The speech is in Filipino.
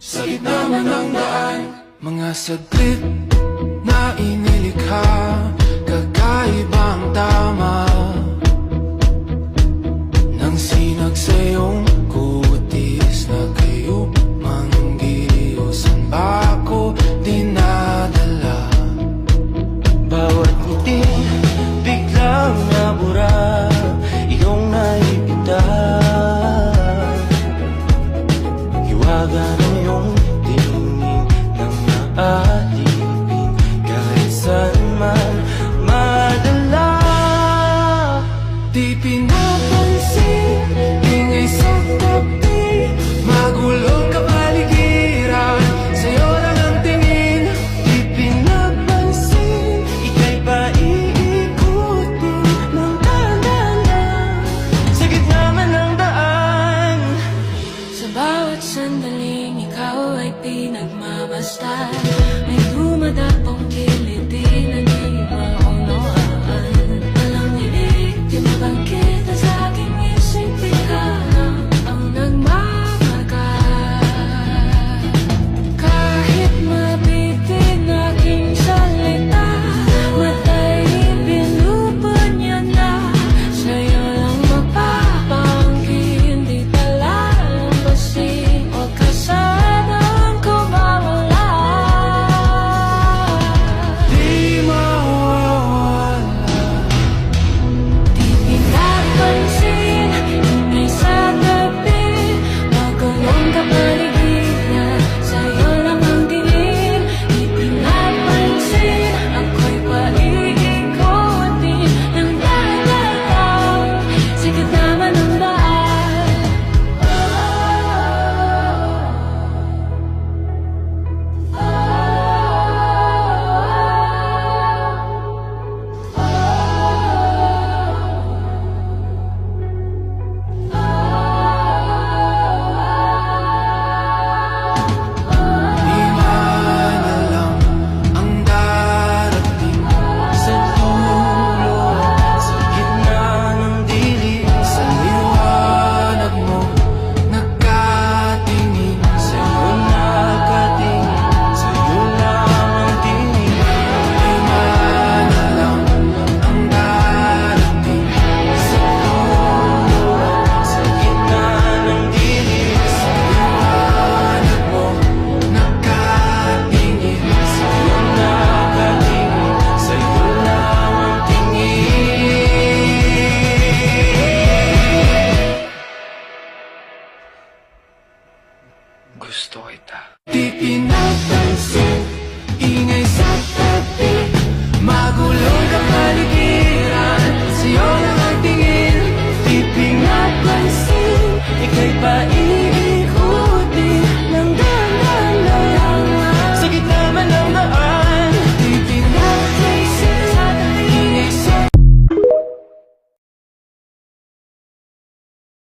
sa gitna man ng daan. Mga saglit na inilikha, kakaibang tama nang sinag sa iyong kutis na kayo manggiyo. San ba ako dinadala? Bawat ngiti biglang nabura, iyong naipita. Hiwaga ng iyong tingin nang naalipin, kahit saan man madala. Di pinapansin, ingay sa tabi, magulong kapaligiran, sa'yo lang ang tingin. Di pinapansin, Ika'y paiikutin ng dahan-dahan, sa gitna man ng daan. Sa bawat sandaling ikaw ay pinagmamasdan, may dumadapong kiliti na di maunawaan. Walang ibig, di mabangkit sa aking isip, ikaw ang nagmamagal. Kahit mabitin aking salita, matay pinupad niya na, sa'yo lang mapapangkin, di talalampasin, huwag ka sanang kumawala. di mawawala. Di pinapansin, ingay sa gabi, magulong kapaligiran, sa'yo lang ang tingin. Di pinapansin, ako'y paiikutin ng dahan-dahan, sa gitna man ng daan. Di man alam ang darating Sa dulo, sa gitna ng dilim, sa liwanag mo, nagkatingin. sa'yo nakatingin, sa'yo lang ang tingin. Di man alam ang darating Sa dulo, sa gitna ng dilim, sa liwanag mo, nagkatingin. sa'yo nakatingin, sa'yo lang ang tingin. Gusto kita. Di pinapansin, ingay sa tabi, magulong kapaligiran, sa'yo lang ang tingin. Di pinapansin, ika'y